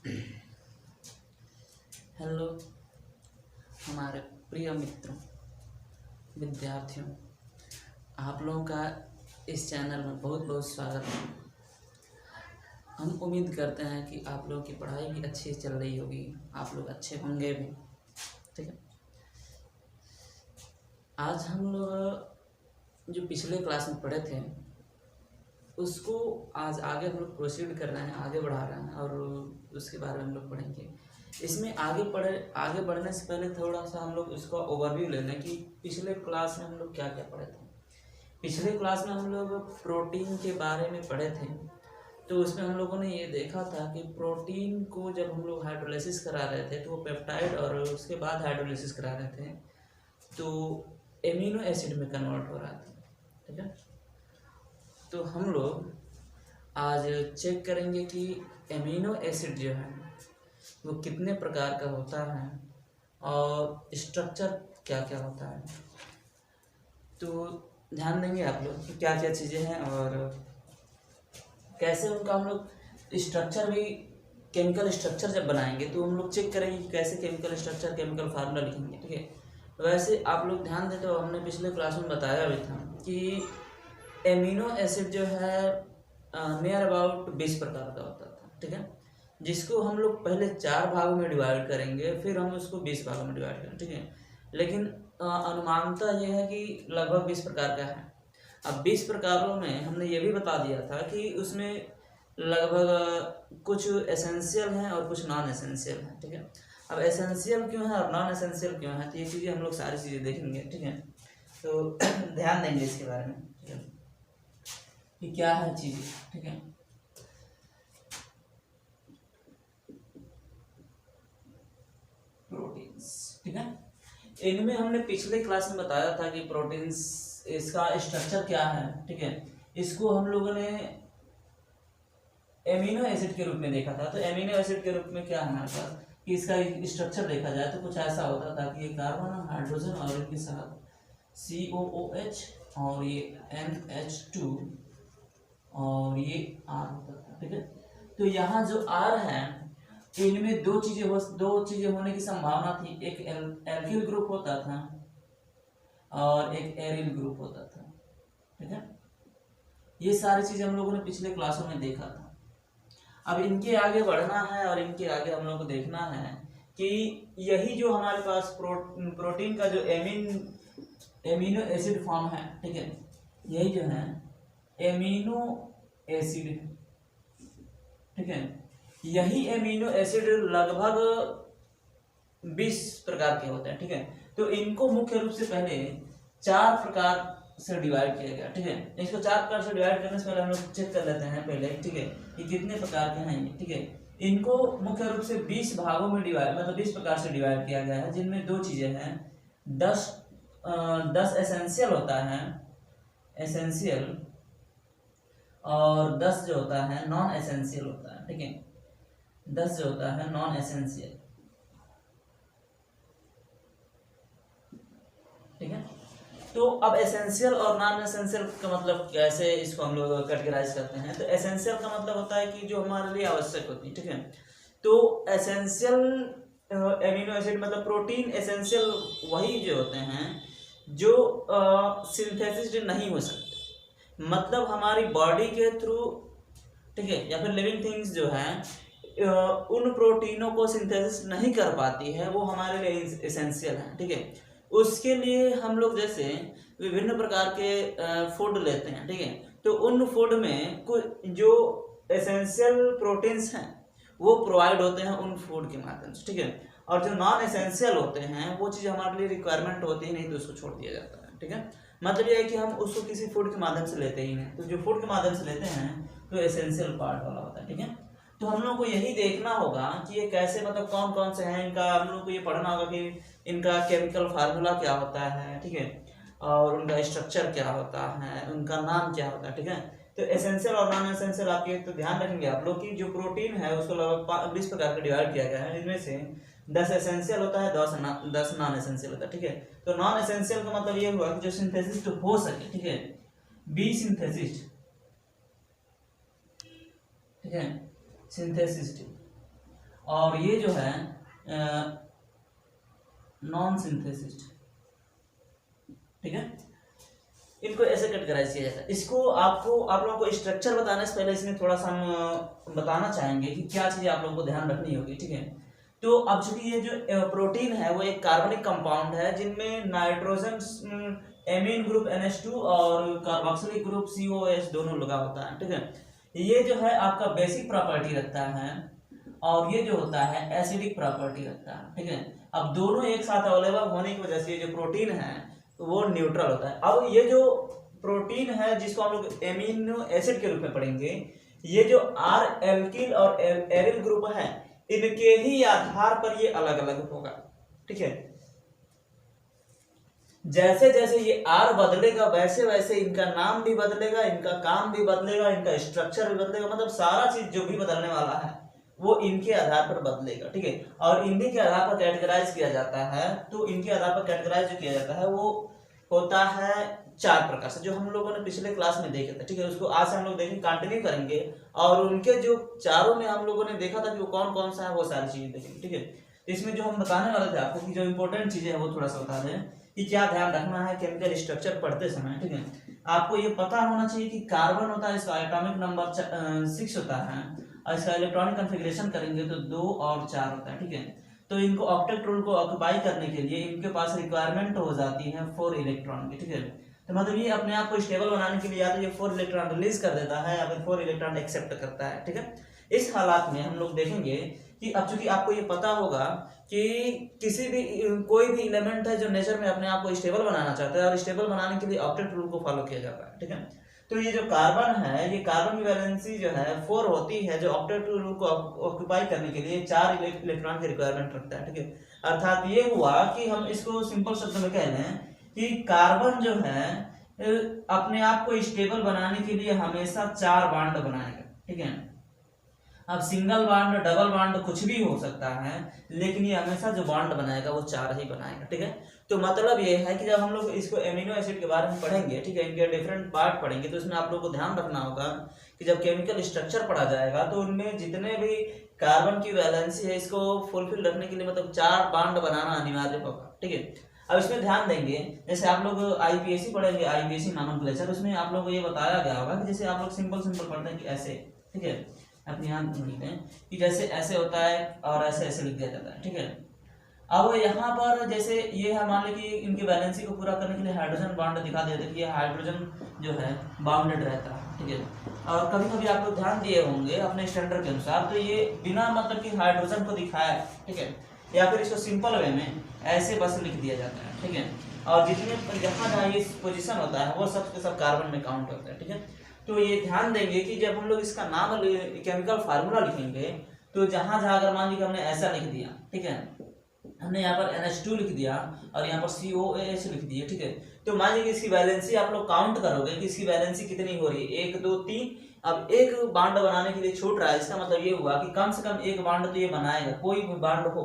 Hello हमारे प्रिय मित्रों, विद्यार्थियों, आप लोगों का इस चैनल में बहुत बहुत स्वागत है। हम उम्मीद करते हैं कि आप लोगों की पढ़ाई भी अच्छी चल रही होगी, आप लोग अच्छे होंगे भी। ठीक है, आज हम लोग जो पिछले क्लास में पढ़े थे उसको आज आगे हम लोग प्रोसीड कर रहे हैं, आगे बढ़ा रहे हैं और उसके बारे में हम लोग पढ़ेंगे। इसमें आगे बढ़ने से पहले थोड़ा सा हम लोग उसका ओवरव्यू ले लें कि पिछले क्लास में हम लोग क्या क्या पढ़े थे। पिछले क्लास में हम लोग प्रोटीन के बारे में पढ़े थे, तो उसमें हम लोगों ने ये देखा था कि प्रोटीन को जब हम लोग हाइड्रोलाइसिस करा रहे थे तो वो पेप्टाइड और उसके बाद हाइड्रोलाइसिस करा रहे थे तो एमिनो एसिड में कन्वर्ट हो रहा था। ठीक है, तो हम लोग आज चेक करेंगे कि एमिनो एसिड जो है वो कितने प्रकार का होता है और स्ट्रक्चर क्या क्या होता है। तो ध्यान देंगे आप लोग कि क्या क्या चीज़ें हैं और कैसे उनका हम लोग स्ट्रक्चर भी, केमिकल स्ट्रक्चर जब बनाएंगे तो हम लोग चेक करेंगे कि कैसे केमिकल स्ट्रक्चर, केमिकल फार्मूला लिखेंगे। ठीक है, वैसे आप लोग ध्यान दें तो हमने पिछले क्लास में बताया भी था कि एमिनो एसिड जो है नियर अबाउट 20 प्रकार का होता था। ठीक है, जिसको हम लोग पहले 4 भागों में डिवाइड करेंगे, फिर हम उसको 20 भागों में डिवाइड करेंगे। ठीक है, लेकिन अनुमानता यह है कि लगभग 20 प्रकार का है। अब 20 प्रकारों में हमने ये भी बता दिया था कि उसमें लगभग कुछ एसेंशियल हैं और कुछ नॉन एसेंशियल हैं। ठीक है, अब एसेंशियल क्यों है और नॉन एसेंशियल क्यों है, तो ये चीज़ें हम लोग सारी चीज़ें देखेंगे। ठीक है, तो ध्यान देंगे इसके बारे में। ठीक है, कि क्या है चीज़ें। ठीक है, प्रोटीन्स। ठीक है, इनमें हमने पिछले क्लास में बताया था कि प्रोटीन्स, इसका स्ट्रक्चर क्या है। ठीक है, इसको हम लोगों ने एमिनो एसिड के रूप में देखा था। तो एमिनो एसिड के रूप में क्या है हमारे पास कि इसका स्ट्रक्चर देखा जाए तो कुछ ऐसा होता था कि ये कार्बन और हाइड्रोजन और इनके साथ COOH और ये NH2 और ये R होता था। ठीक है, तो यहाँ जो R है इनमें दो चीजें होने की संभावना थी। एक एल्किल ग्रुप होता था और एक एरिल ग्रुप होता था। ठीक है, ये सारी चीजें हम लोगों ने पिछले क्लासों में देखा था। अब इनके आगे बढ़ना है और इनके आगे हम लोग को देखना है कि यही जो हमारे पास प्रोटीन का जो एमिनो एसिड फॉर्म है। ठीक है, यही जो है एमिनो एसिड है। ठीक है, यही एमिनो एसिड लगभग 20 प्रकार के होते हैं। ठीक है, तो इनको मुख्य रूप से पहले 4 प्रकार से डिवाइड किया गया। ठीक है, इसको 4 प्रकार से डिवाइड करने से पहले हम लोग चेक कर लेते हैं पहले। ठीक है, कि कितने प्रकार के हैं ये। ठीक है, इनको मुख्य रूप से 20 भागों में डिवाइड, मतलब 20 प्रकार से डिवाइड किया गया है, जिनमें 2 चीजें हैं। 10 एसेंशियल होता है, एसेंशियल, और 10 जो होता है नॉन एसेंशियल होता है। ठीक है, 10 जो होता है नॉन एसेंशियल। ठीक है, तो अब एसेंशियल और नॉन एसेंशियल का मतलब कैसे इसको हम लोग कैटेगराइज करते हैं। तो एसेंशियल का मतलब होता है कि जो हमारे लिए आवश्यक होती है। ठीक है, तो एसेंशियल एमिनो एसिड मतलब प्रोटीन एसेंशियल वही जो होते हैं जो सिंथेसिस नहीं हो सकते, मतलब हमारी बॉडी के थ्रू, ठीक है, या फिर लिविंग थिंग्स जो है उन प्रोटीनों को सिंथेसिस नहीं कर पाती है, वो हमारे लिए एसेंशियल है। ठीक है, उसके लिए हम लोग जैसे विभिन्न प्रकार के फूड लेते हैं। ठीक है, तो उन फूड में कुछ जो एसेंशियल प्रोटीन्स हैं वो प्रोवाइड होते हैं उन फूड के माध्यम से। ठीक है, और जो नॉन एसेंशियल होते हैं वो चीज़ हमारे लिए रिक्वायरमेंट होती है नहीं, तो उसको छोड़ दिया जाता है। ठीक है, मतलब ये है कि हम उसको किसी फूड के माध्यम से लेते ही नहीं, तो जो फूड के माध्यम से लेते हैं तो एसेंशियल पार्ट वाला होता है। ठीक है, तो हम लोग को यही देखना होगा कि ये कैसे, मतलब कौन कौन से हैं, इनका हम लोग को ये पढ़ना होगा कि इनका केमिकल फार्मूला क्या होता है। ठीक है, और उनका स्ट्रक्चर क्या होता है, उनका नाम क्या होता है। ठीक है, तो एसेंशियल और नॉन एसेंशियल आपके तो ध्यान रखेंगे आप लोग कि जो प्रोटीन है उसको लगभग 20 प्रकार का डिवाइड किया गया है, जिनमें से 10 एसेंशियल होता है, 10 नॉन एसेंशियल होता है। ठीक है, तो नॉन एसेंशियल का मतलब ये हुआ कि जो सिंथेसिस तो हो सके। ठीक है, बी सिंथेसिस। ठीक है, सिंथेसिस और ये जो है नॉन सिंथेसिस, ठीक है। इनको ऐसे कैटेगराइज किया जाता है। इसको आप लोगों को स्ट्रक्चर बताने से पहले इसमें थोड़ा सा हम बताना चाहेंगे कि क्या चीजें आप लोगों को ध्यान रखनी होगी, ठीक है। तो अब चूंकि ये जो प्रोटीन है वो एक कार्बनिक कंपाउंड है जिनमें नाइट्रोजन एमीन ग्रुप NH2 और कार्बोक्सिलिक ग्रुप COS दोनों लगा होता है, ठीक है। ये जो है आपका बेसिक प्रॉपर्टी रखता है और ये जो होता है एसिडिक प्रॉपर्टी रखता है, ठीक है। अब दोनों एक साथ अवेलेबल होने की वजह से ये जो प्रोटीन है वो न्यूट्रल होता है। अब ये जो प्रोटीन है जिसको हम लोग एमिनो एसिड के रूप में पढ़ेंगे, ये जो R एल्किल और एरिल ग्रुप है इनके ही आधार पर ये अलग अलग होगा, ठीक है। जैसे जैसे ये R बदलेगा वैसे वैसे इनका नाम भी बदलेगा, इनका काम भी बदलेगा, इनका स्ट्रक्चर भी बदलेगा, मतलब सारा चीज जो भी बदलने वाला है वो इनके आधार पर बदलेगा, ठीक है। और इन्हीं के आधार पर कैटेगराइज किया जाता है। तो इनके आधार पर कैटेगराइज जो किया जाता है वो होता है 4 प्रकार से, जो हम लोगों ने पिछले क्लास में देखे थे, ठीक है। उसको आज से हम लोग देखेंगे, कंटिन्यू करेंगे और उनके जो चारों में हम लोगों ने देखा था कि वो कौन कौन सा है वो सारी चीजें देखेंगे, ठीक है। तो इसमें जो हम बताने वाले थे आपको कि जो इंपॉर्टेंट चीजें है वो थोड़ा सा बता दें कि क्या ध्यान रखना है केमिकल स्ट्रक्चर पढ़ते समय, ठीक है। आपको ये पता होना चाहिए कि कार्बन होता है, इसका एटॉमिक नंबर 6 होता है और इसका इलेक्ट्रॉनिक कॉन्फ़िगरेशन करेंगे तो 2 और 4 होता है, ठीक है। तो इनको ऑक्टेट रूल को ऑक्यूपाई करने के लिए इनके पास रिक्वायरमेंट हो जाती है 4 इलेक्ट्रॉन की, ठीक है। तो मतलब ये अपने आप को स्टेबल बनाने के लिए या तो ये 4 इलेक्ट्रॉन रिलीज कर देता है या फिर 4 इलेक्ट्रॉन एक्सेप्ट करता है, ठीक है। इस हालात में हम लोग देखेंगे कि अब चूंकि आपको ये पता होगा कि किसी भी कोई भी एलिमेंट है जो नेचर में अपने आप को स्टेबल बनाना चाहता है और स्टेबल बनाने के लिए ऑक्टेट रूल को फॉलो किया जाता है, ठीक है। तो ये जो कार्बन है, ये कार्बन की वैलेंसी जो है 4 होती है, जो ऑक्टेट रूल को ऑक्यूपाई करने के लिए 4 इलेक्ट्रॉन की रिक्वायरमेंट रखता है, ठीक है। अर्थात ये हुआ कि हम इसको सिंपल शब्द में कह लें कि कार्बन जो है अपने आप को स्टेबल बनाने के लिए हमेशा 4 बॉन्ड बनाएगा, ठीक है। अब सिंगल बॉन्ड, डबल बॉन्ड कुछ भी हो सकता है, लेकिन ये हमेशा जो बॉन्ड बनाएगा वो 4 ही बनाएगा, ठीक है। तो मतलब ये है कि जब हम लोग इसको एमिनो एसिड के बारे में पढ़ेंगे, ठीक है, इनके डिफरेंट पार्ट पढ़ेंगे, तो इसमें आप लोग को ध्यान रखना होगा कि जब केमिकल स्ट्रक्चर पढ़ा जाएगा तो उनमें जितने भी कार्बन की वैलेंसी है इसको फुलफिल रखने के लिए मतलब 4 बॉन्ड बनाना अनिवार्य होगा, ठीक है। अब इसमें ध्यान देंगे, जैसे आप लोग IPSC पढ़ेंगे, IPSC नॉमेनक्लेचर, उसमें आप लोग को ये बताया गया होगा कि जैसे आप लोग सिंपल पढ़ते हैं कि ऐसे, ठीक है, अपने यहाँ लिखते हैं कि जैसे ऐसे होता है और ऐसे ऐसे लिख दिया जाता है, ठीक है। अब यहाँ पर जैसे ये है, मान लीजिए कि इनकी वैलेंसी को पूरा करने के लिए हाइड्रोजन बॉन्ड दिखा देते हैं कि ये हाइड्रोजन जो है बाउंडेड रहता है, ठीक है। और कभी कभी आप लोग ध्यान दिए होंगे अपने स्टैंडर्ड के अनुसार, तो ये बिना मतलब कि हाइड्रोजन को दिखाया, ठीक है, या फिर इसको सिंपल वे में ऐसे बस लिख दिया जाता है, ठीक है। और जितने जहाँ ये पोजीशन होता है वो सब के सब कार्बन में काउंट होता है, ठीक है। तो ये ध्यान देंगे कि जब हम लोग इसका नाम केमिकल फार्मूला लिखेंगे तो जहां जहां अगर मान लीजिए हमने ऐसा लिख दिया, ठीक है, हमने यहाँ पर NH2 लिख दिया और यहाँ पर COH लिख दिया, ठीक है। तो मान लीजिए इसकी वैलेंसी आप लोग काउंट करोगे कि इसकी वैलेंसी कितनी हो रही है, 1 2 3। अब एक बॉन्ड बनाने के लिए छूट रहा है, इसका मतलब ये हुआ कि कम से कम एक बॉन्ड तो ये बनाएगा, कोई भी बॉन्ड हो।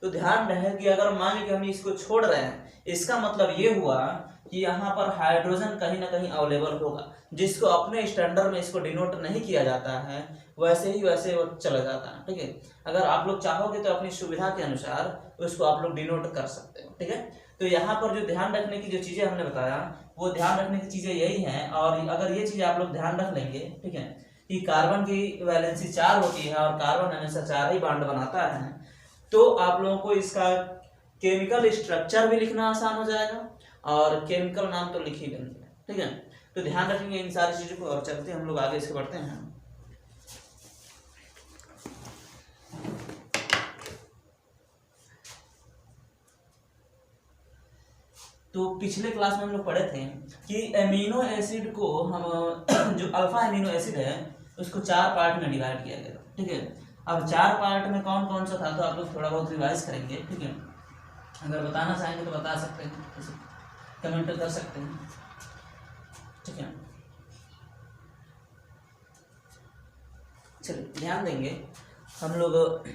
तो ध्यान रहे कि अगर मान लीजिए हम इसको छोड़ रहे हैं, इसका मतलब ये हुआ कि यहाँ पर हाइड्रोजन कहीं ना कहीं अवेलेबल होगा, जिसको अपने स्टैंडर्ड में इसको डिनोट नहीं किया जाता है, वैसे ही वैसे वो चला जाता है, ठीक है। अगर आप लोग चाहोगे तो अपनी सुविधा के अनुसार उसको आप लोग डिनोट कर सकते हो, ठीक है। तो यहाँ पर जो ध्यान रखने की जो चीजें हमने बताया वो ध्यान रखने की चीजें यही हैं, और अगर ये चीजें आप लोग ध्यान रख लेंगे, ठीक है, कि कार्बन की वैलेंसी 4 होती है और कार्बन हमेशा 4 ही बॉन्ड बनाता है, तो आप लोगों को इसका केमिकल स्ट्रक्चर भी लिखना आसान हो जाएगा और केमिकल नाम तो लिख ही लेंगे, ठीक है। तो ध्यान रखेंगे इन सारी चीजों को और चलते हम लोग आगे इसके बढ़ते हैं। तो पिछले क्लास में हम लोग पढ़े थे कि एमिनो एसिड को हम जो अल्फा एमिनो एसिड है उसको 4 पार्ट में डिवाइड किया गया, ठीक है। अब 4 पार्ट में कौन कौन सा था तो आप लोग थोड़ा बहुत रिवाइज करेंगे, ठीक है। अगर बताना चाहेंगे तो बता सकते हैं, कमेंट कर सकते हैं, ठीक है। चलिए ध्यान देंगे हम लोग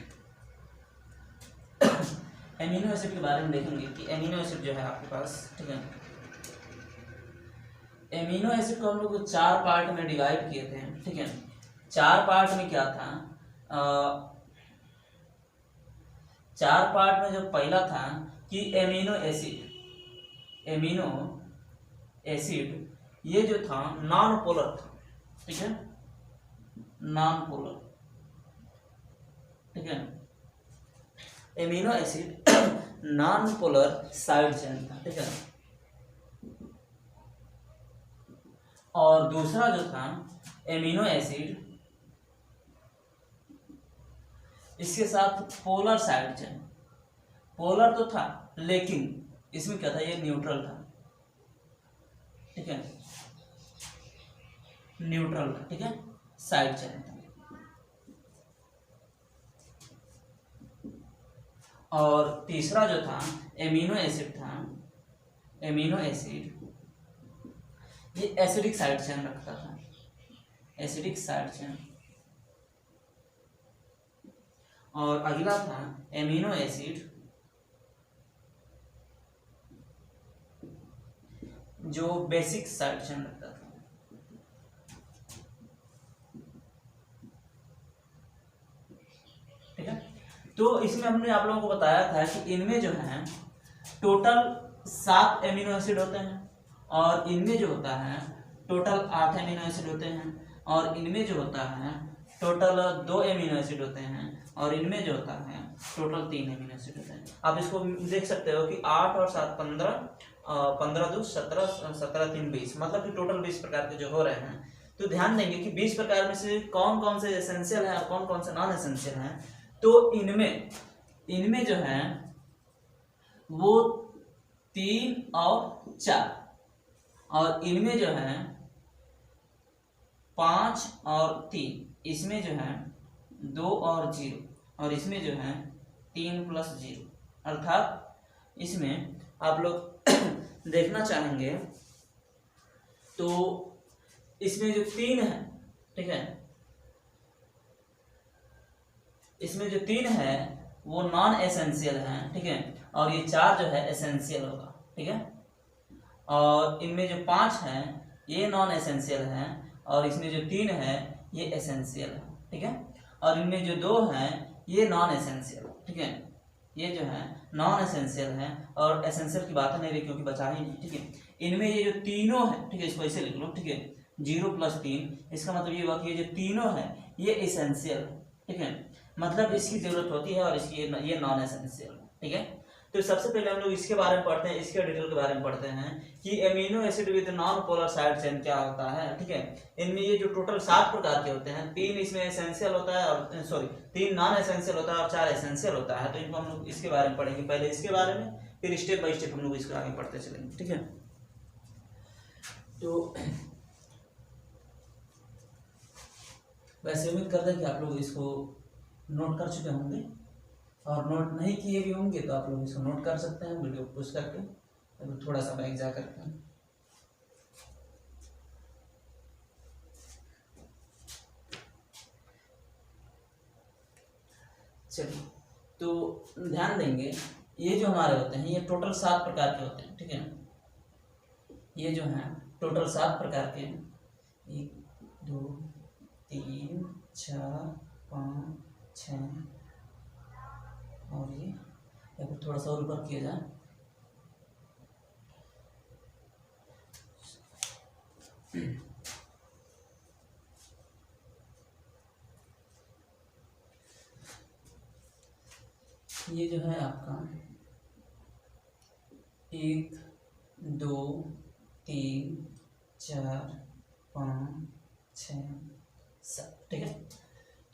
एमिनो एसिड के बारे में देखेंगे कि एमिनो एसिड जो है आपके पास, ठीक है, एमिनो एसिड को हम लोग 4 पार्ट में डिवाइड किए थे, ठीक है। 4 पार्ट में क्या था, 4 पार्ट में जो पहला था कि एमिनो एसिड ये जो था नॉन पोलर था, ठीक है, नॉन पोलर, ठीक है, amino acid non polar side chain था, ठीक है। और दूसरा जो था एमिनो एसिड इसके साथ पोलर साइड चेन, पोलर तो था लेकिन इसमें क्या था, ये न्यूट्रल था, ठीक है, न्यूट्रल था, ठीक है, साइड चेन था। और तीसरा जो था एमिनो एसिड था, एमिनो एसिड ये एसिडिक साइड चेन रखता था, एसिडिक साइड चेन। और अगला था एमिनो एसिड जो बेसिक साइड चेन रखता था, ठीक है। तो इसमें हमने आप लोगों को बताया था कि इनमें जो है टोटल 7 एमिनो एसिड होते हैं और इनमें जो होता है टोटल 8 एमिनो एसिड होते हैं और इनमें जो होता है टोटल 2 एमिनो एसिड होते हैं और इनमें जो होता है टोटल 3 एमिनो एसिड होते हैं। आप इसको देख सकते हो कि 8 और 7 15, 15 2 17, 17 3 20, मतलब कि टोटल 20 प्रकार के जो हो रहे हैं। तो ध्यान देंगे कि 20 प्रकार में से कौन कौन से एसेंशियल है और कौन कौन से नॉन एसेंशियल हैं। तो इनमें जो है वो 3 और 4 और इनमें जो है 5 और 3, इसमें जो है 2 और 0 और इसमें जो है 3 + 0, अर्थात इसमें आप लोग देखना चाहेंगे तो इसमें जो 3 है, ठीक है, इसमें जो 3 है वो नॉन एसेंशियल है, ठीक है, और ये 4 जो है एसेंशियल होगा, ठीक है। और इनमें जो 5 है ये नॉन एसेंशियल है और इसमें जो 3 है ये एसेंशियल है, ठीक है। और इनमें जो 2 है ये नॉन एसेंशियल, ठीक है, ये जो है नॉन एसेंशियल है और एसेंशियल की बात नहीं रही क्योंकि बचा ही नहीं, ठीक है। इनमें ये जो तीनों है, ठीक है, इसको ऐसे लिख लो, ठीक है, 0 + 3, इसका मतलब ये हुआ कि ये जो तीनों है ये एसेंशियल है, ठीक है, मतलब इसकी जरूरत होती है और इसकी ये नॉन एसेंशियल, ठीक है। तो सबसे पहले हम लोग इसके बारे में पढ़ते हैं, इसके डिटेल के बारे में पढ़ते हैं कि amino acid with non polar side chain क्या होता है, ठीक है। इनमें ये जो टोटल 7 प्रकार के होते हैं, 3 इसमें एसेंशियल होता है और 3 नॉन एसेंशियल होता है और 4 एसेंशियल होता है। तो इनको हम लोग इसके बारे में पढ़ेंगे, पहले इसके बारे में, फिर स्टेप बाय स्टेप हम लोग इसको आगे पढ़ते चलेंगे, ठीक है। तो वैसे उम्मीद करते हैं कि आप लोग इसको नोट कर चुके होंगे और नोट नहीं किए भी होंगे तो आप लोग इसको नोट कर सकते हैं वीडियो पुश करके, अभी थोड़ा सा बैक जा करके। चलिए, तो ध्यान देंगे ये जो हमारे होते हैं ये टोटल 7 प्रकार के होते हैं, ठीक है। ये जो हैं टोटल 7 प्रकार के हैं, 1 2 3 4 5 6 और ये या फिर थोड़ा सा और ऊपर किया जाए, ये जो है आपका 1 2 3 4 5 6 7, ठीक है।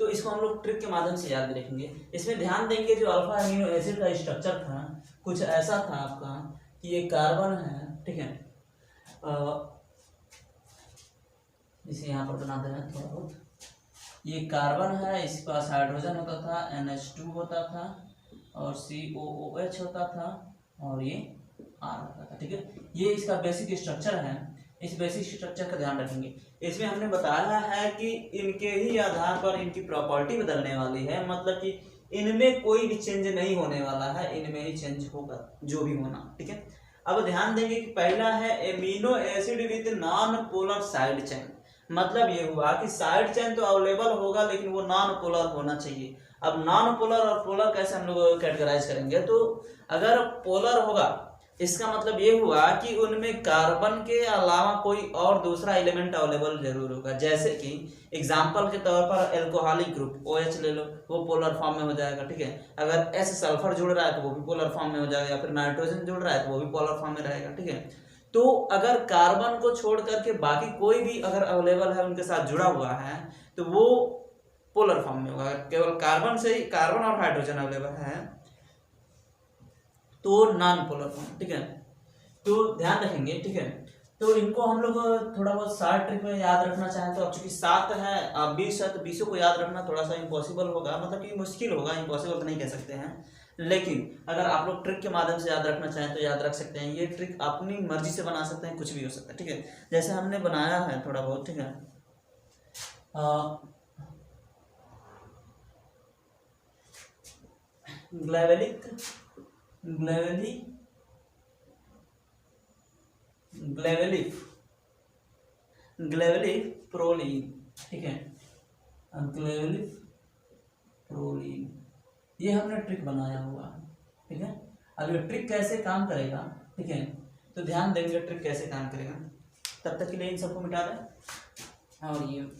तो इसको हम लोग ट्रिक के माध्यम से याद रखेंगे। इसमें ध्यान देंगे जो अल्फा एमिनो एसिड का स्ट्रक्चर था कुछ ऐसा था आपका कि ये कार्बन है, ठीक है, इसे यहाँ पर बना देना थोड़ा बहुत, ये कार्बन है, इसके पास हाइड्रोजन होता था, NH2 होता था और COOH होता था और ये R होता था, ठीक है। ये इसका बेसिक स्ट्रक्चर है, इस बेसिक स्ट्रक्चर का ध्यान रखेंगे। इसमें हमने बताया है कि इनके ही आधार पर इनकी प्रॉपर्टी बदलने वाली है, मतलब कि इनमें कोई भी चेंज नहीं होने वाला है, इनमें ही चेंज होगा जो भी होना, ठीक है। अब ध्यान देंगे कि पहला है amino acid with non polar side chain, मतलब ये हुआ कि साइड चेन तो अवेलेबल होगा लेकिन वो नॉन पोलर होना चाहिए। अब नॉन पोलर और पोलर कैसे हम लोग कैटेगराइज करेंगे, तो अगर पोलर होगा इसका मतलब ये हुआ कि उनमें कार्बन के अलावा कोई और दूसरा एलिमेंट अवेलेबल जरूर होगा। जैसे कि एग्जाम्पल के तौर पर एल्कोहलिक ग्रुप OH ले लो, वो पोलर फॉर्म में हो जाएगा, ठीक है। अगर S सल्फर जुड़ रहा है तो वो भी पोलर फॉर्म में हो जाएगा, या फिर नाइट्रोजन जुड़ रहा है तो वो भी पोलर फॉर्म में रहेगा, ठीक है। तो अगर कार्बन को छोड़ करके बाकी कोई भी अगर अवेलेबल है उनके साथ जुड़ा हुआ है तो वो पोलर फॉर्म में होगा। केवल कार्बन से ही, कार्बन और हाइड्रोजन अवेलेबल है तो नॉन पोलर फॉर्म, ठीक है। तो ध्यान रखेंगे, ठीक है। तो इनको हम लोग थोड़ा बहुत 60 ट्रिक में याद रखना चाहें तो, अब चूंकि 7 है 20 है तो 20 को याद रखना थोड़ा सा इम्पॉसिबल होगा, मतलब कि मुश्किल होगा, इम्पॉसिबल तो नहीं कह सकते हैं। लेकिन अगर आप लोग ट्रिक के माध्यम से याद रखना चाहें तो याद रख सकते हैं। ये ट्रिक अपनी मर्जी से बना सकते हैं, कुछ भी हो सकता है, ठीक है। जैसे हमने बनाया है थोड़ा बहुत, ठीक है। ग्लेवेलिक प्रोलीन, ठीक है। ग्लेवेलिक प्रोलीन, ये हमने ट्रिक बनाया हुआ है, ठीक है। अब ये ट्रिक कैसे काम करेगा, ठीक है, तो ध्यान देंगे ट्रिक कैसे काम करेगा। तब तक के लिए इन सबको मिटा दें। और ये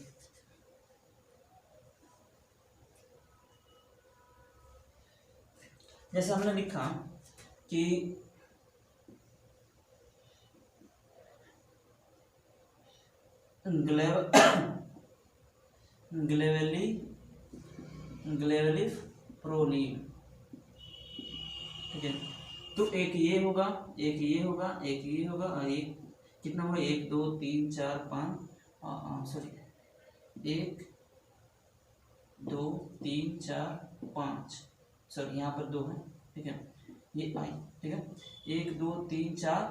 जैसे हमने लिखा कि ग्लेवेलिक प्रोलीन, ठीक है। तो एक ये होगा, एक ये होगा, एक ये होगा, और एक कितना होगा, 1 2 3 4 5, सॉरी 1 2 3 4 5, सॉरी यहाँ पर 2 है, ठीक है। ये आई, ठीक है। 1 2 3 4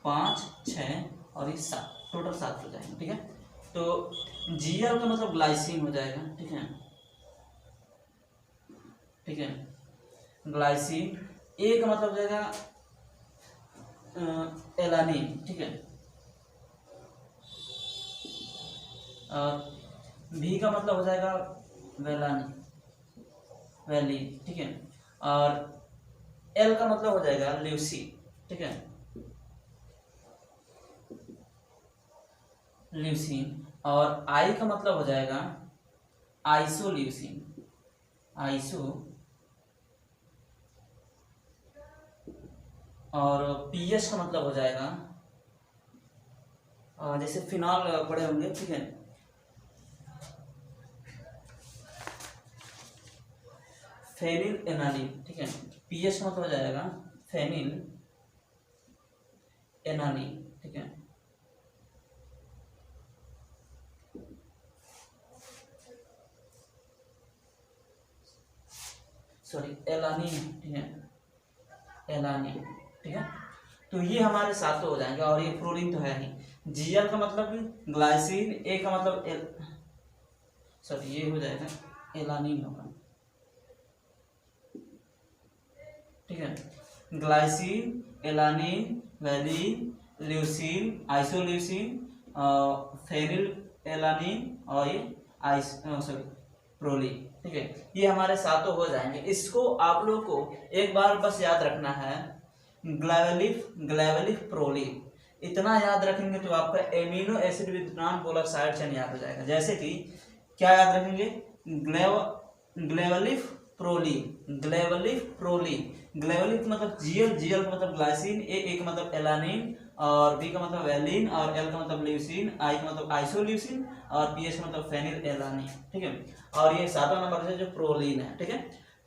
5 6 और ये 7, टोटल 7 हो जाएंगे, ठीक है। तो Gl का मतलब ग्लाइसिन हो जाएगा, ठीक है, ठीक है। ग्लाइसिन, A का मतलब हो जाएगा एलानिन, ठीक है। और V का मतलब हो जाएगा वैलिन, ठीक है। और L का मतलब हो जाएगा ल्यूसीन, ठीक है, ल्यूसीन। और I का मतलब हो जाएगा आइसोल्यूसीन, और पीएच का मतलब हो जाएगा, जैसे फिनॉल पढ़े होंगे, ठीक है, फेनिल एनालिन, ठीक है। पीएच का मतलब हो जाएगा फेनिल एनालिन, ठीक है। सॉरी एलानिन, ठीक है, एलानिन, ठीक है। तो ये हमारे साथ तो हो जाएंगे, और ये प्रोलीन तो है ही। Gl का मतलब ग्लाइसिन, A का मतलब सॉरी ये हो जाएगा एलानिन होगा, ठीक है। Glycine, alanine, valine, leucine, isoleucine, phenylalanine और ये सॉरी प्रोलीन, ठीक है। ये हमारे सातों हो जाएंगे। इसको आप लोग को एक बार बस याद रखना है, ग्लेवेलिक प्रोलीन, इतना याद रखेंगे तो आपका amino acid with non polar side chain याद हो जाएगा। जैसे कि क्या याद रखेंगे, ग्लेवेलिक प्रोलीन, ग्लेवेलिक मतलब Gl का मतलब ग्लाइसिन, A का मतलब एलानिन, और B का मतलब वैलिन, और L का मतलब ल्यूसीन, I का मतलब आइसोल्यूसीन, और PH का मतलब फेनिल एलानिन, ठीक है। और ये 7वां नंबर है जो प्रोलीन है, ठीक है।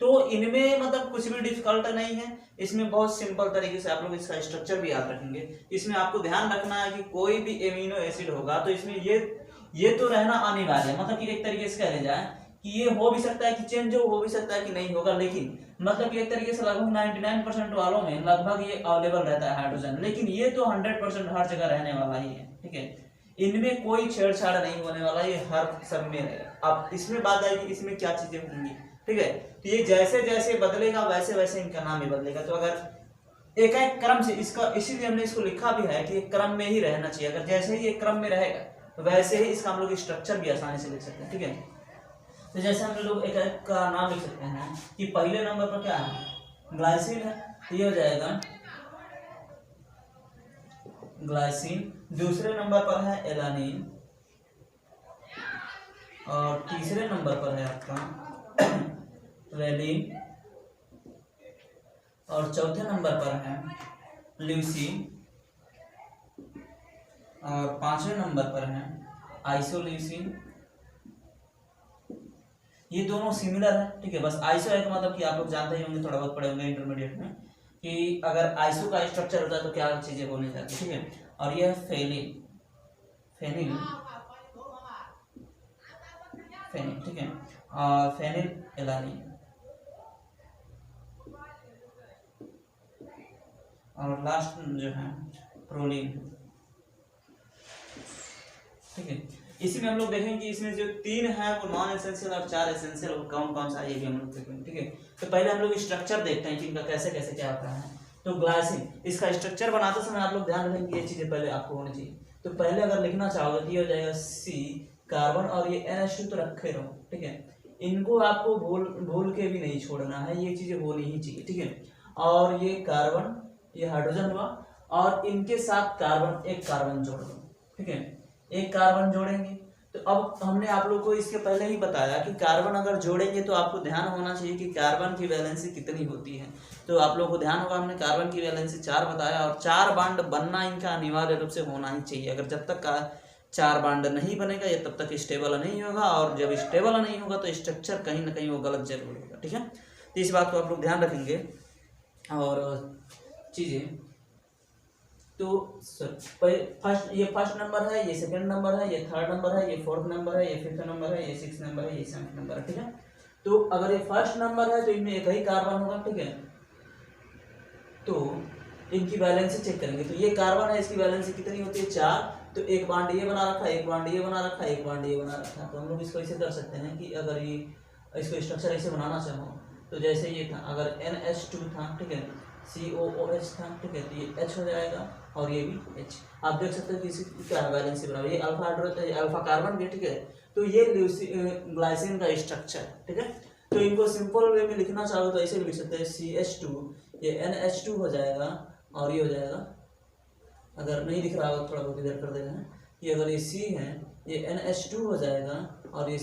तो इनमें मतलब कुछ भी डिफिकल्ट नहीं है, इसमें बहुत सिंपल तरीके से आप लोग इसका स्ट्रक्चर भी याद रखेंगे। इसमें आपको ध्यान रखना है कि कोई भी एमिनो एसिड होगा तो इसमें ये तो रहना अनिवार्य है, मतलब कि एक तरीके से कह जाए कि ये हो भी सकता है कि चेंज हो भी सकता है कि नहीं होगा, लेकिन मतलब कि एक तरीके से लगभग 99% वालों में लगभग ये अवेलेबल रहता है हाइड्रोजन, लेकिन ये तो 100% हर जगह रहने वाला ही है, ठीक है। इनमें कोई छेड़छाड़ नहीं होने वाला, ये हर सब में रहेगा। अब इसमें बात आएगी इसमें क्या चीजें होंगी, ठीक है। तो ये जैसे जैसे बदलेगा वैसे वैसे इनका नाम भी बदलेगा। तो अगर एक एक क्रम से इसका, इसीलिए हमने इसको लिखा भी है कि एक क्रम में ही रहना चाहिए। अगर जैसे ही एक क्रम में रहेगा तो वैसे ही इसका हम लोग स्ट्रक्चर भी आसानी से लिख सकते हैं, ठीक है। तो जैसे हम लोग एक एक का नाम लिख सकते हैं कि पहले नंबर पर क्या है, ग्लाइसिन है, तो ये हो जाएगा ग्लाइसिन। दूसरे नंबर पर है एलानिन, और तीसरे नंबर पर है आपका वेलिन, और चौथे नंबर पर है ल्यूसीन, और पांचवें नंबर पर है आइसोल्यूसिन। ये दोनों सिमिलर है, ठीक है। बस आइसो है का मतलब कि आप लोग जानते ही होंगे, थोड़ा बहुत पढ़े होंगे इंटरमीडिएट में, कि अगर आइसो का स्ट्रक्चर होता है तो क्या चीजें बोलनी जाती है, ठीक है। और ये है फेनिल, फेनिल, फेनिल, ठीक है। और फेनिल एलानिन, और लास्ट जो है प्रोलिन, ठीक है। इसी में हम लोग देखेंगे कि इसमें जो 3 है वो नॉन एसेंशियल और 4 एसेंशियल, वो कौन कौन सा, ये भी हम लोग देखेंगे, ठीक है। तो पहले हम लोग स्ट्रक्चर देखते हैं कि इनका कैसे कैसे क्या होता है। तो ग्लाइसिन, इसका स्ट्रक्चर बनाते समय आप लोग ध्यान रखेंगे ये चीजें पहले आपको होनी चाहिए। तो पहले अगर लिखना चाहोगे तो ये हो जाएगा C कार्बन, और ये NH2 तो रखे रहो, ठीक है। इनको आपको भूल के भी नहीं छोड़ना है, ये चीजें होनी ही चाहिए, ठीक है। और ये कार्बन, ये हाइड्रोजन हुआ, और इनके साथ कार्बन, एक कार्बन जोड़ दो, ठीक है। एक कार्बन जोड़ेंगे। तो अब हमने आप लोग को इसके पहले ही बताया कि कार्बन अगर जोड़ेंगे तो आपको ध्यान होना चाहिए कि कार्बन की वैलेंसी कितनी होती है। तो आप लोग को ध्यान होगा, हमने कार्बन की वैलेंसी 4 बताया, और 4 बांड बनना इनका अनिवार्य रूप से होना ही चाहिए। अगर जब तक का 4 बांड नहीं बनेगा ये तब तक स्टेबल नहीं होगा, और जब स्टेबल नहीं होगा तो स्ट्रक्चर कहीं ना कहीं वो गलत जरूर होगा, ठीक है। तो इस बात को आप लोग ध्यान रखेंगे। और चीजें तो फर्स्ट, ये फर्स्ट नंबर है, ये सेकंड नंबर है, ये थर्ड नंबर है, ये फोर्थ नंबर है, ये फिफ्थ नंबर है, ये सिक्स नंबर है, ये सेवंथ नंबर है, ठीक है। तो अगर ये फर्स्ट नंबर है तो इनमें एक ही कार्बन होगा, ठीक है। तो इनकी वैलेंसी चेक करेंगे। तो ये कार्बन है, इसकी वैलेंसी कितनी होती है, 4। तो एक बांड ये बना रखा है, एक बांड ये बना रखा है, एक बांड ये बना रखा है। तो हम लोग इसको ऐसे कर सकते हैं कि अगर ये इसको स्ट्रक्चर ऐसे बनाना चाहो तो जैसे ये था, अगर NH2 था, ठीक है, COOH था, ठीक है, तो ये H हो जाएगा, और ये भी H। आप देख सकते हैं कि इसकी क्या वैलेंसी बराबर, ये अल्फा हाइड्रोजन, अल्फा कार्बन भी, ठीक है। तो ये ग्लाइसिन का स्ट्रक्चर, ठीक है। तो इनको सिंपल वे में लिखना चाहो तो ऐसे भी लिख सकते हैं, CH2, ये NH2 हो जाएगा, और ये हो जाएगा, अगर नहीं दिख रहा होगा थोड़ा बहुत इधर कर देना है, कि अगर ये C है, ये NH2 हो जाएगा, और ये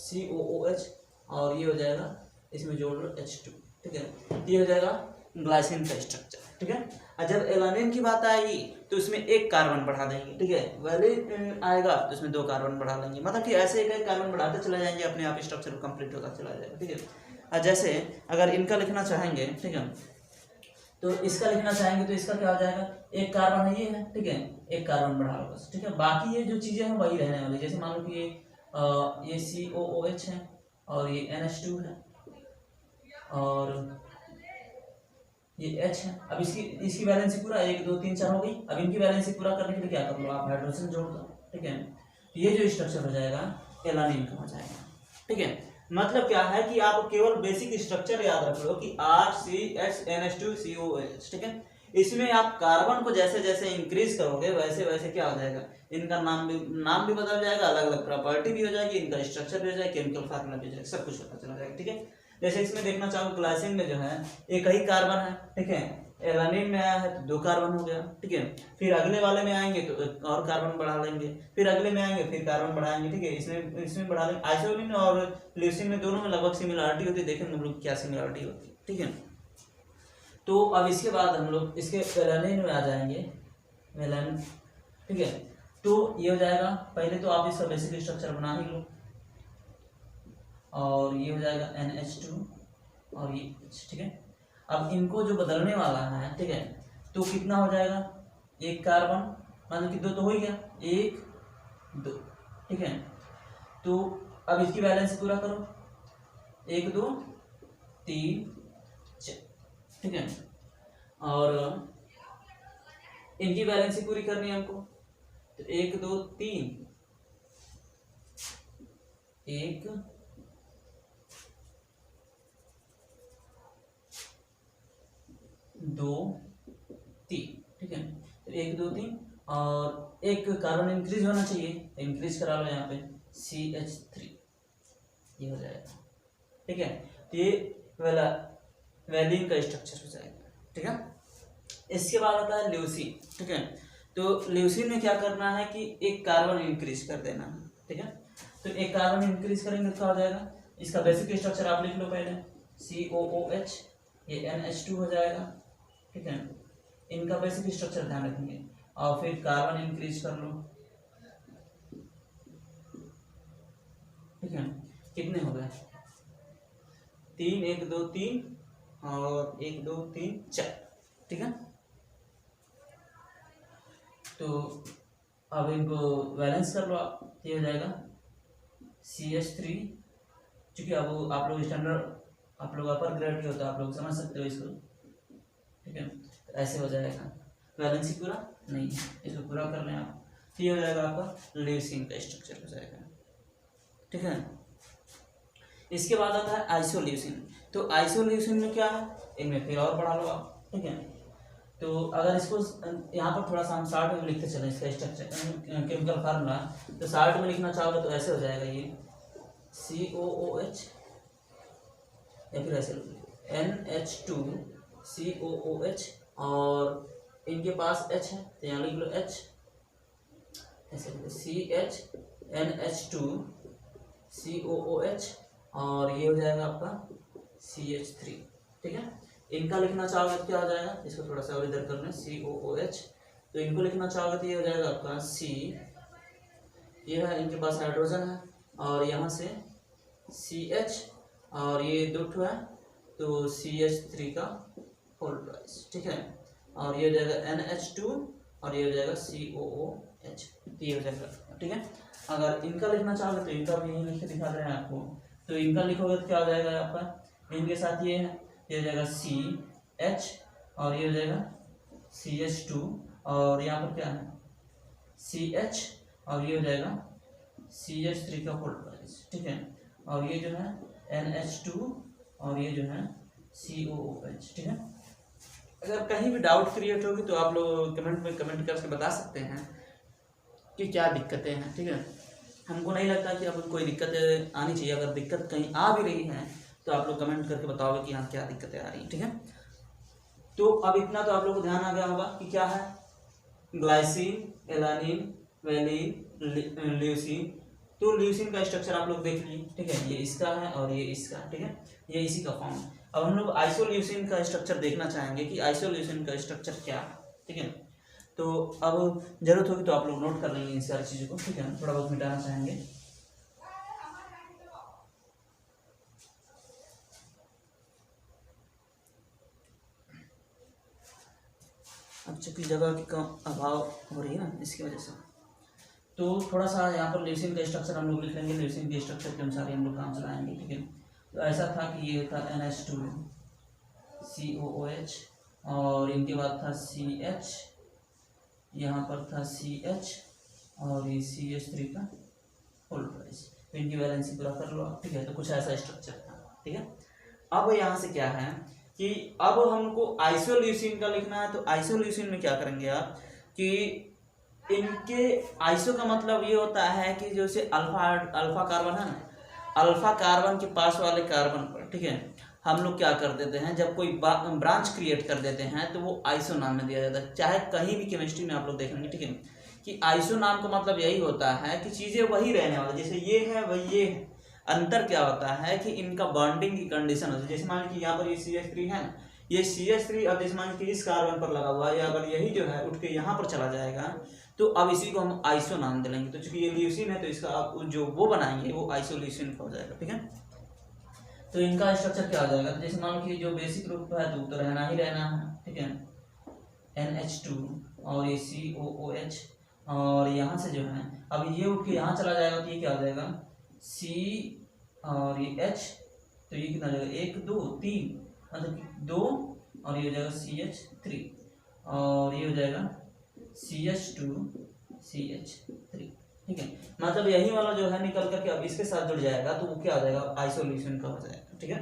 COOH, और ये हो जाएगा, इसमें जोड़ लो H2, ठीक है। ये हो जाएगा ग्लाइसिन का स्ट्रक्चर, ठीक है। और जब एलानिन की बात आएगी तो इसमें एक कार्बन बढ़ा देंगे, ठीक है। वेलिन आएगा तो इसमें 2 कार्बन बढ़ा लेंगे, मतलब कि ऐसे एक कार्बन बढ़ाते चले जाएंगे, अपने आप स्ट्रक्चर कंप्लीट होता चला जाएगा, ठीक है। और जैसे अगर इनका लिखना चाहेंगे, ठीक है, तो इसका लिखना चाहेंगे तो इसका क्या हो जाएगा, एक कार्बन है, ये है, ठीक है, एक कार्बन बढ़ा लो बस, ठीक है। बाकी ये जो चीजें हैं वही रहने वाली, जैसे मान लो कि ये COOH है, और ये NH2 है, और ये H है। अब इसकी वैलेंसी पूरा 1 2 3 4 हो गई। अब इनकी वैलेंसी पूरा करने के लिए क्या कर लो, आप हाइड्रोजन जोड़ दो, ठीक है। तो ये जो स्ट्रक्चर हो जाएगा एलानिन का हो जाएगा, ठीक है। मतलब क्या है कि आप केवल बेसिक स्ट्रक्चर याद रख लो कि RCHNH2COOH, ठीक है। इसमें आप कार्बन को जैसे जैसे इंक्रीज करोगे वैसे वैसे क्या हो जाएगा, इनका नाम भी बदल जाएगा, अलग अलग प्रॉपर्टी भी हो जाएगी, इनका स्ट्रक्चर भी हो जाएगा, केमिकल फार्मूला भी हो जाएगा, सब कुछ पता चला जाएगा, ठीक है। जैसे इसमें देखना चाहो ग्लाइसिन में जो है एक ही कार्बन है, ठीक है। एलानिन में आया है तो 2 कार्बन हो गया, ठीक है। फिर अगले वाले में आएंगे तो एक और कार्बन बढ़ा लेंगे, फिर अगले में आएंगे फिर कार्बन बढ़ाएंगे, ठीक है। इसमें बढ़ा लेंगे। आइसोलिन और ल्यूसीन में दोनों में लगभग सिमिलरिटी होती है, देखेंगे हम लोग क्या सिमिलरिटी होती है, ठीक है। तो अब इसके बाद हम लोग इसके एलानिन में आ जाएंगे, एलानिन, ठीक है। तो ये हो जाएगा, पहले तो आप इसका बेसिक स्ट्रक्चर बना ही लो, और ये हो जाएगा NH2, और ये H, ठीक है। अब इनको जो बदलने वाला है, ठीक है, तो कितना हो जाएगा, एक कार्बन, मतलब कि 2 तो हो ही गया, 1 2, ठीक है। तो अब इसकी बैलेंस पूरा करो, 1 2 3 4, ठीक है। और इनकी बैलेंस पूरी करनी है हमको, तो 1 2 3 1 2 3, ठीक है। तो 1 2 3, और एक कार्बन इंक्रीज होना चाहिए, इंक्रीज करा लो यहाँ पे CH3, ये हो जाएगा, ठीक है। तो ये वाला वैलिन का स्ट्रक्चर हो जाएगा, ठीक है। इसके बाद आता है ल्यूसीन, ठीक है। तो ल्यूसीन में क्या करना है कि एक कार्बन इंक्रीज कर देना है, ठीक है। तो एक कार्बन इंक्रीज करेंगे तो क्या हो जाएगा, इसका बेसिक स्ट्रक्चर आप लिख लो पहले, COOH, ये NH2 हो जाएगा, ठीक है। इनका बेसिक स्ट्रक्चर ध्यान रखेंगे और फिर कार्बन इंक्रीज कर लो, ठीक है। कितने हो गए, 3, 1 2 3 और 1 2 3 4, ठीक है। तो अब इनको बैलेंस कर लो आप, ये हो जाएगा CH3, क्योंकि अब आप लोग स्टैंडर्ड, आप लोग अपर ग्रेड के होता है, आप लोग समझ सकते हो इसको, ठीक है। तो ऐसे हो जाएगा, बैलेंस ही पूरा नहीं है, इसको पूरा कर लें आप, तो ये हो जाएगा आपका ल्यूसीन का स्ट्रक्चर हो जाएगा, ठीक है। इसके बाद आता है आइसोल्यूसिन। तो आइसोल्यूसिन में क्या है, इनमें फिर और बढ़ा लो आप, ठीक है। तो अगर इसको यहाँ पर थोड़ा सा हम शार्ट में लिखते चलें इसका स्ट्रक्चर केमिकल फार्मूला, तो शार्ट में लिखना चाहोगे तो ऐसे हो जाएगा, ये COOH या फिर ऐसे NH2 COOH और इनके पास H है तो यहाँ लिख लो H, ऐसे CH NH2 COOH और ये हो जाएगा आपका CH3, ठीक है। इनका लिखना चाहोगे तो क्या हो जाएगा, इसको थोड़ा सा और इधर कर लें, COOH, तो इनको लिखना चाहोगे तो ये हो जाएगा आपका C, ये है इनके पास हाइड्रोजन है और यहाँ से CH और ये 2 ठो है तो CH3 का होल ट्वाइस, ठीक है। और ये हो जाएगा NH2 और ये हो जाएगा COOH, तो ये हो जाएगा, ठीक है। अगर इनका लिखना चाहोगे तो इनका भी यही लिख के दिखा रहे हैं आपको, तो इनका लिखोगे तो क्या हो जाएगा आपका, इनके साथ ये है, ये हो जाएगा CH और ये हो जाएगा CH2 और यहाँ पर क्या है CH और ये हो जाएगा CH3 का होल ट्वाइस, ठीक है। और ये जो है NH2 और ये जो है COOH, ठीक है। अगर कहीं भी डाउट क्रिएट होगी तो आप लोग कमेंट में कमेंट करके बता सकते हैं कि क्या दिक्कतें हैं, ठीक है। हमको नहीं लगता कि अब कोई दिक्कतें आनी चाहिए, अगर दिक्कत कहीं आ भी रही है तो आप लोग कमेंट करके बताओगे कि हाँ क्या दिक्कतें आ रही हैं, ठीक है। तो अब इतना तो आप लोगों को ध्यान आ गया होगा कि क्या है ग्लाइसिन, एलानिन, वैलिन, ल्यूसीन। तो ल्यूसीन का स्ट्रक्चर आप लोग देख लीजिए, ठीक है। ये इसका है और ये इसका, ठीक है, ये इसी का फॉर्म है। अब हम लोग आइसोल्यूसिन का स्ट्रक्चर देखना चाहेंगे कि आइसोल्यूसिन का स्ट्रक्चर क्या है, ठीक है। तो अब जरूरत होगी तो आप लोग नोट कर लेंगे इन सारी चीज़ों को, ठीक है। थोड़ा बहुत मिटाना चाहेंगे, अब चूंकि जगह की कम अभाव हो रही है ना, इसकी वजह से तो थोड़ा सा यहाँ पर ल्यूसीन का स्ट्रक्चर हम लोग लिख लेंगे, ल्यूसीन के स्ट्रक्चर के अनुसार हम लोग काम चलाएंगे, ठीक है। तो ऐसा था कि ये था NH2 COOH और इनके बाद था CH, यहाँ पर था CH और ये CH3 का होल ट्वाइस, तो इनकी वैलेंसी पूरा कर लो, ठीक है। तो कुछ ऐसा स्ट्रक्चर था, ठीक है। अब यहाँ से क्या है कि अब हमको आइसोल्यूसिन का लिखना है, तो आइसोल्यूसिन में क्या करेंगे आप कि इनके आइसो का मतलब ये होता है कि जैसे अल्फा कार्बन है ना, अल्फा कार्बन के पास वाले कार्बन पर, ठीक है, हम लोग क्या कर देते हैं, जब कोई ब्रांच क्रिएट कर देते हैं तो वो आइसो नाम में दिया जाता है। चाहे कहीं भी केमिस्ट्री में आप लोग देखेंगे, ठीक है, कि आइसो नाम का मतलब यही होता है कि चीज़ें वही रहने वाली, जैसे ये है वही ये है। अंतर क्या होता है कि इनका बॉन्डिंग की कंडीशन होती है। जैसे मान लीजिए यहाँ पर ये CH3 है, ये CH3 अब जैसे मान लीजिए इस कार्बन पर लगा हुआ है, या अगर यही जो है उठ के यहाँ पर चला जाएगा तो अब इसी को हम आइसो नाम दे लेंगे। तो चूंकि ये ल्यूसीन है तो इसका आप जो वो बनाएंगे वो आइसोल्यूसिन का हो जाएगा, ठीक है। तो इनका स्ट्रक्चर क्या हो जाएगा, जैसे मान लीजिए जो बेसिक रूप है तो रहना ही रहना है, ठीक है। NH2 और ये COOH और यहाँ से जो है अब ये उठ के यहाँ चला जाएगा तो ये क्या हो जाएगा C और ये H, तो ये कितना हो जाएगा 1 2 3, मतलब 2 और ये हो जाएगा CH3 और ये हो जाएगा CH2 CH3, ठीक है। मतलब यही वाला जो है निकल करके अब इसके साथ जुड़ जाएगा तो वो क्या हो जाएगा आइसोल्यूसिन का हो जाएगा, ठीक है।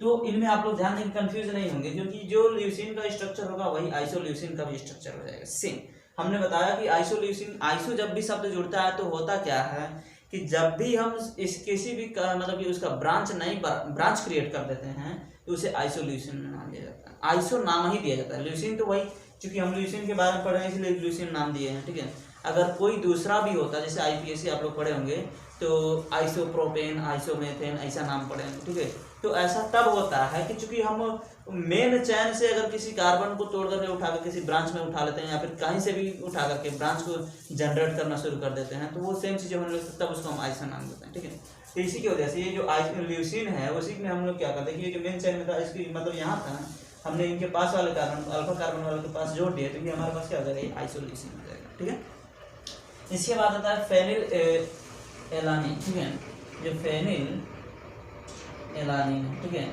तो इनमें आप लोग ध्यान दें कंफ्यूज नहीं होंगे, क्योंकि जो ल्यूसीन का स्ट्रक्चर होगा वही आइसोल्यूसिन का भी स्ट्रक्चर हो जाएगा सेम। हमने बताया कि आइसोल्यूसिन, आइसो जब भी शब्द जुड़ता है तो होता क्या है कि जब भी हम इस किसी भी मतलब कि उसका ब्रांच क्रिएट कर देते हैं तो उसे आइसोल्यूसिन नाम दिया जाता है, आइसो नाम ही दिया जाता है। ल्यूसिन तो वही, चूंकि हम ल्यूसिन के बारे में पढ़ रहे हैं इसलिए ल्यूसिन नाम दिए हैं, ठीक है। अगर कोई दूसरा भी होता, जैसे आईपीएससी आप लोग पढ़े होंगे, तो आइसोप्रोपेन, आइसोमेथेन ऐसा नाम पढ़े होंगे, ठीक है। तो ऐसा तब होता है कि चूंकि हम मेन चैन से अगर किसी कार्बन को तोड़ करके उठाकर किसी ब्रांच में उठा लेते हैं या फिर कहीं से भी उठा करके ब्रांच को जनरेट करना शुरू कर देते हैं, तो वो सेम चीज़ें होने लगती है, तब उसको हम आइसो नाम देते हैं, ठीक है। तो इसी की वजह से ये जो ल्यूसिन है उसी में हम लोग क्या करते हैं कि ये जो मेन चैन में था, इसकी मतलब यहाँ था, हमने इनके पास वाले कार्बन अल्फा कार्बन वाले के पास जोड़ दिया, तो ये हमारे पास क्या हो जाएगा, आइसोल्यूसिन हो जाएगा, ठीक है। इसके बाद आता है फेनिल एलानिन, ठीक है, जो फेनिल एलानिन है, ठीक है।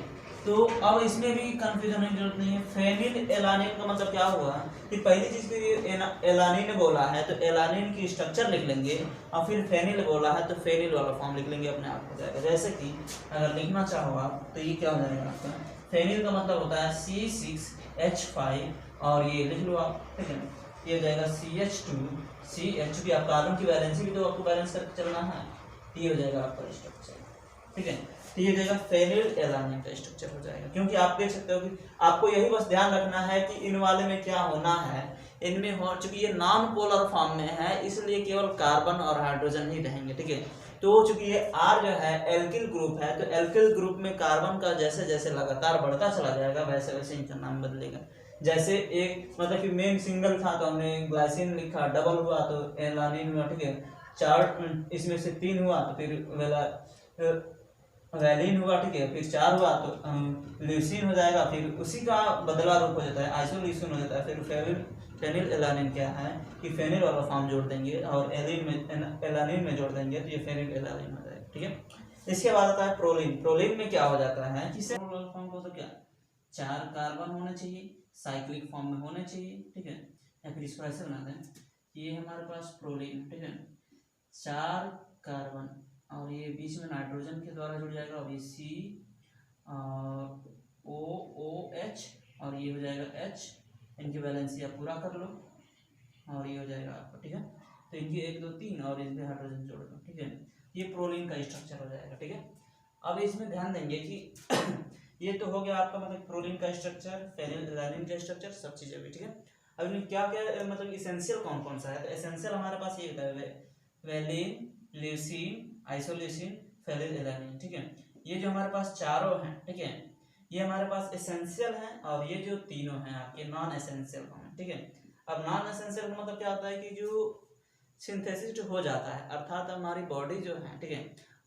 तो अब इसमें भी कंफ्यूजन होने की जरूरत नहीं है। फेनिल एलानिन का मतलब क्या हुआ कि पहली चीज के एलानिन बोला है तो एलानिन की स्ट्रक्चर लिख लेंगे, और फिर फेनिल बोला है तो फेनिल वाला फॉर्म लिख लेंगे, अपने आप हो जाएगा। जैसे कि अगर लिखना चाहो आप तो ये क्या हो जाएगा आपका, फेनिल का मतलब होता है C6H5 और ये लिख लो आप, ठीक है। ये हो जाएगा CH2CH, भी आप कार्बन की वैलेंसी भी तो आपको बैलेंस करके चलना है, ये हो जाएगा आपका स्ट्रक्चर, ठीक है। तो ये जाएगा फेनिल एलानिन का स्ट्रक्चर हो जाएगा। क्योंकि आप देख सकते हो कि आपको यही बस ध्यान रखना है कि इन वाले में क्या होना है, इनमें हो, चूंकि ये नॉन पोलर फॉर्म में है इसलिए केवल कार्बन और हाइड्रोजन ही रहेंगे, ठीक है। तो चूंकि ये R जो है एल्किल ग्रुप है, तो एल्किल ग्रुप में कार्बन का जैसे जैसे लगातार बढ़ता चला जाएगा वैसे वैसे इनका नाम बदलेगा। जैसे एक मतलब कि मेन सिंगल था तो हमने ग्लाइसिन लिखा, डबल हुआ तो एलानिन हुआ, ठीक है। 4 इसमें से 3 हुआ तो फिर वैलिन हुआ, ठीक है। फिर 4 हुआ तो ल्यूसिन हो जाएगा, फिर उसी का बदला रूप हो जाता है आइसोल्यूसिन हो जाता है। फिर फेनिल एलानिन क्या है कि फेनिल वाला फॉर्म जोड़ देंगे और एलानिन में जोड़ देंगे तो ये फेनिल एलानिन हो जाएगा, ठीक है। इसके बाद आता है प्रोलिन। प्रोलिन में क्या हो जाता है कि फॉर्म को तो क्या 4 कार्बन होने चाहिए, साइक्लिक फॉर्म में होने चाहिए, ठीक है। या फिर इसको ऐसे बना दें, ये हमारे पास प्रोलिन, ठीक है, 4 कार्बन और ये बीच में नाइट्रोजन के द्वारा जुड़ जाएगा, और ये COOH और ये हो जाएगा H, इनकी बैलेंसी आप पूरा कर लो और ये हो जाएगा आपका, ठीक है। तो इनकी 1 2 3 और इसमें हाइड्रोजन जोड़ दो, ठीक है। ये प्रोलिन का स्ट्रक्चर हो जाएगा, ठीक है। अब इसमें ध्यान देंगे कि ये तो हो गया आपका मतलब प्रोलिन का स्ट्रक्चर, फेनिल एलानिन का स्ट्रक्चर, सब चीज़ें भी, ठीक है। अब इनमें क्या क्या मतलब इसेंशियल कौन कौन सा है, तो एसेंशियल हमारे पास ये होता है valine, leucine, isoleucine, phenylalanine, ठीक है। ये जो हमारे पास चारों हैं, ठीक है, ये हमारे पास एसेंशियल हैं, और ये जो तीनों हैं आपके नॉन एसेंशियल हैं, ठीक है। अब नॉन एसेंशियल का मतलब क्या होता है कि जो सिंथेसिस हो जाता है, अर्थात हमारी बॉडी जो है, ठीक है,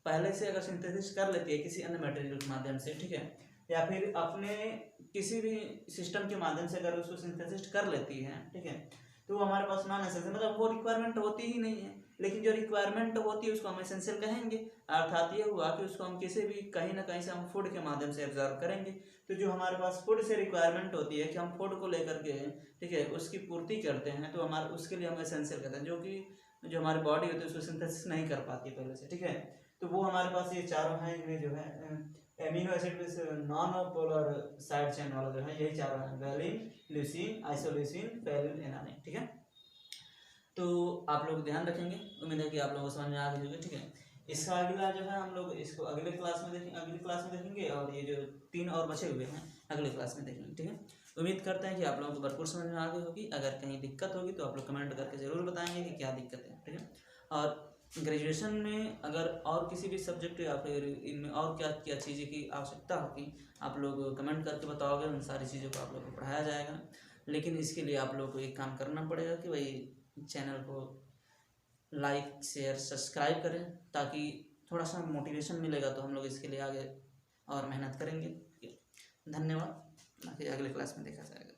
पहले से अगर सिंथेसिस कर लेती है किसी अन्य मटेरियल के माध्यम से, ठीक है, या फिर अपने किसी भी सिस्टम के माध्यम से अगर उसको सिंथेसिस कर लेती है, ठीक है, तो वो हमारे पास नॉन एसेंशियल मतलब वो रिक्वायरमेंट होती ही नहीं है। लेकिन जो रिक्वायरमेंट होती है उसको हम एसेंशियल कहेंगे, अर्थात ये हुआ कि उसको हम किसी भी कहीं ना कहीं से हम फूड के माध्यम से एब्जॉर्व करेंगे। तो जो हमारे पास फूड से रिक्वायरमेंट होती है कि हम फूड को लेकर के, ठीक है, उसकी पूर्ति करते हैं, तो हमारे उसके लिए हम एसेंशियल कहते हैं, जो कि जो हमारी बॉडी होती है उसको सिंथेसिस नहीं कर पाती पहले से, ठीक है। तो वो हमारे पास ये चारों हैं, इनमें जो है amino acid non polar side chain वाला जो है यही चारों हैं, valine, leucine, isoleucine, phenylalanine, ठीक है। तो आप लोग ध्यान रखेंगे, उम्मीद है कि आप लोगों को समझ में आ गई होगी, ठीक है। इसका अगला जो है हम लोग इसको अगले क्लास में देखेंगे, और ये जो 3 और बचे हुए हैं अगले क्लास में देखेंगे, ठीक है। उम्मीद करते हैं कि आप लोगों को भरपूर समझ में आ गई होगी। अगर कहीं दिक्कत होगी तो आप लोग कमेंट करके ज़रूर बताएंगे कि क्या दिक्कत है, ठीक है। और ग्रेजुएशन में अगर और किसी भी सब्जेक्ट या फिर इनमें और क्या क्या चीज़ें की आवश्यकता होगी, आप लोग कमेंट करके बताओगे, उन सारी चीज़ों को आप लोग को पढ़ाया जाएगा। लेकिन इसके लिए आप लोग को एक काम करना पड़ेगा कि भाई चैनल को लाइक, शेयर, सब्सक्राइब करें, ताकि थोड़ा सा मोटिवेशन मिलेगा तो हम लोग इसके लिए आगे और मेहनत करेंगे। धन्यवाद। बाकी अगले क्लास में देखा जाएगा।